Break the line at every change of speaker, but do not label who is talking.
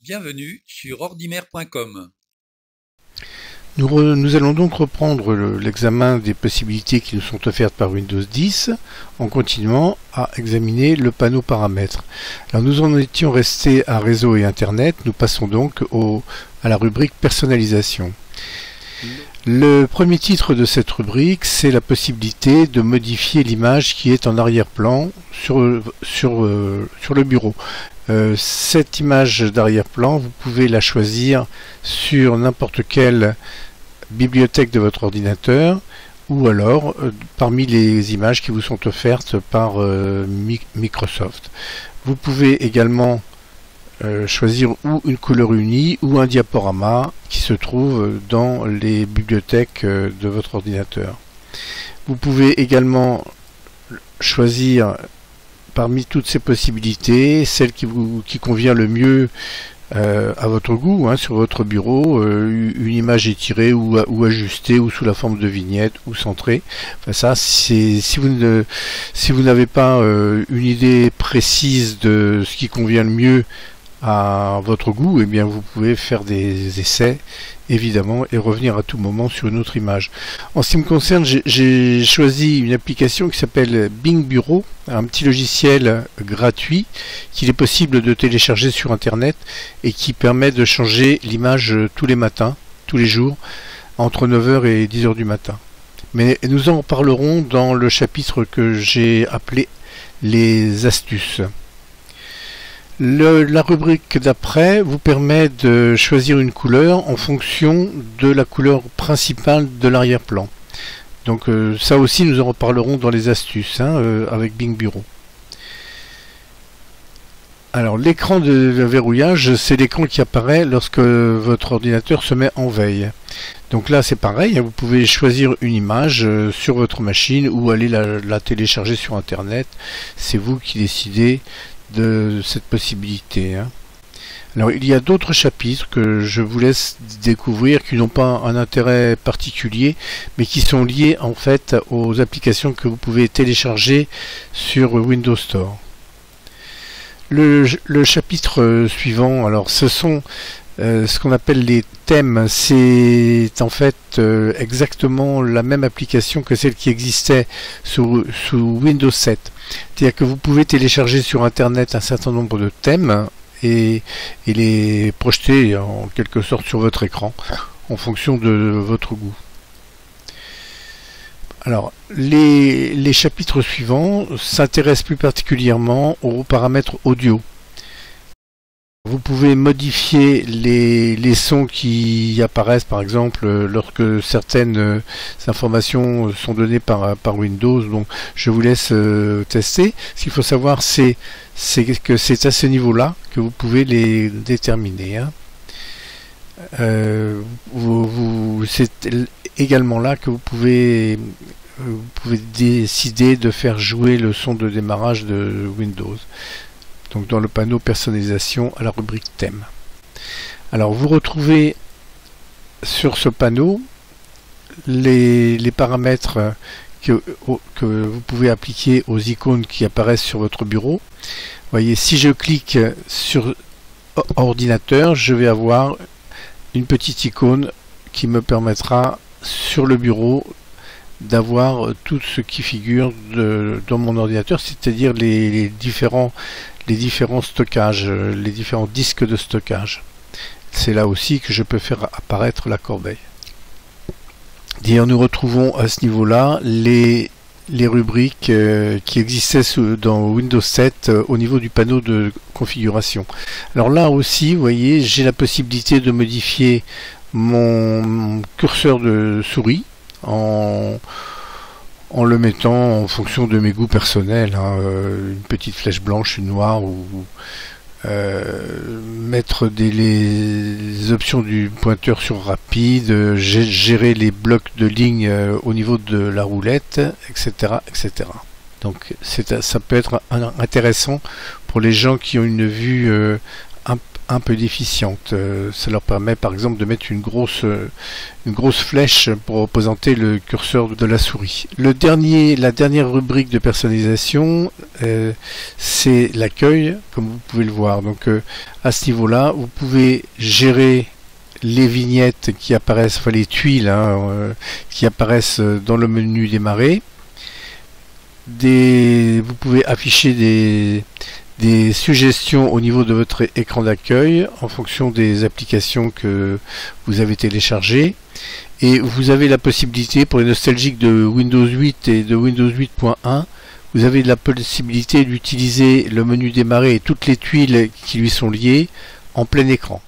Bienvenue sur ordimer.com.
Nous allons donc reprendre l'examen des possibilités qui nous sont offertes par Windows 10 en continuant à examiner le panneau paramètres. Alors nous en étions restés à réseau et internet, nous passons donc à la rubrique personnalisation. Le premier titre de cette rubrique, c'est la possibilité de modifier l'image qui est en arrière-plan sur le bureau. Cette image d'arrière-plan, vous pouvez la choisir sur n'importe quelle bibliothèque de votre ordinateur ou alors parmi les images qui vous sont offertes par Microsoft. Vous pouvez également choisir ou une couleur unie ou un diaporama qui se trouve dans les bibliothèques de votre ordinateur. Vous pouvez également choisir parmi toutes ces possibilités celle qui convient le mieux à votre goût, sur votre bureau, une image étirée ou ajustée ou sous la forme de vignette ou centrée. Enfin, ça, si vous n'avez pas une idée précise de ce qui convient le mieux à votre goût, eh bien vous pouvez faire des essais évidemment et revenir à tout moment sur une autre image. En ce qui me concerne, j'ai choisi une application qui s'appelle Bing Bureau, un petit logiciel gratuit qu'il est possible de télécharger sur internet et qui permet de changer l'image tous les matins, tous les jours, entre 9 h et 10 h du matin. Mais nous en parlerons dans le chapitre que j'ai appelé les astuces. La rubrique d'après vous permet de choisir une couleur en fonction de la couleur principale de l'arrière-plan. Donc ça aussi nous en reparlerons dans les astuces avec Bing Bureau. Alors l'écran de verrouillage, c'est l'écran qui apparaît lorsque votre ordinateur se met en veille. Donc là c'est pareil, vous pouvez choisir une image sur votre machine ou aller la télécharger sur internet. C'est vous qui décidez de cette possibilité. Alors il y a d'autres chapitres que je vous laisse découvrir qui n'ont pas un intérêt particulier mais qui sont liés en fait aux applications que vous pouvez télécharger sur Windows Store. Le chapitre suivant, alors ce sont ce qu'on appelle les thèmes. C'est en fait exactement la même application que celle qui existait sous Windows 7. C'est-à-dire que vous pouvez télécharger sur internet un certain nombre de thèmes et les projeter en quelque sorte sur votre écran en fonction de votre goût. Alors les chapitres suivants s'intéressent plus particulièrement aux paramètres audio. Vous pouvez modifier les sons qui apparaissent par exemple lorsque certaines informations sont données par Windows. Donc je vous laisse tester. Ce qu'il faut savoir c'est que c'est à ce niveau-là que vous pouvez les déterminer. C'est également là que vous pouvez décider de faire jouer le son de démarrage de Windows. Donc dans le panneau personnalisation à la rubrique thème. Alors vous retrouvez sur ce panneau les paramètres que vous pouvez appliquer aux icônes qui apparaissent sur votre bureau. Vous voyez, si je clique sur ordinateur, je vais avoir une petite icône qui me permettra sur le bureau d'avoir tout ce qui figure dans mon ordinateur, c'est-à-dire les différents stockages, les différents disques de stockage. C'est là aussi que je peux faire apparaître la corbeille. D'ailleurs, nous retrouvons à ce niveau-là les rubriques qui existaient dans Windows 7 au niveau du panneau de configuration. Alors là aussi, vous voyez, j'ai la possibilité de modifier mon curseur de souris en le mettant en fonction de mes goûts personnels, une petite flèche blanche, une noire, ou mettre les options du pointeur sur rapide, gérer les blocs de ligne au niveau de la roulette, etc. etc. Donc ça peut être intéressant pour les gens qui ont une vue un peu déficientes. Ça leur permet par exemple de mettre une grosse flèche pour représenter le curseur de la souris. La dernière rubrique de personnalisation, c'est l'accueil, comme vous pouvez le voir. Donc à ce niveau-là, vous pouvez gérer les vignettes qui apparaissent, enfin les tuiles qui apparaissent dans le menu démarrer. Vous pouvez afficher des suggestions au niveau de votre écran d'accueil en fonction des applications que vous avez téléchargées. Et vous avez la possibilité, pour les nostalgiques de Windows 8 et de Windows 8.1, vous avez la possibilité d'utiliser le menu démarrer et toutes les tuiles qui lui sont liées en plein écran.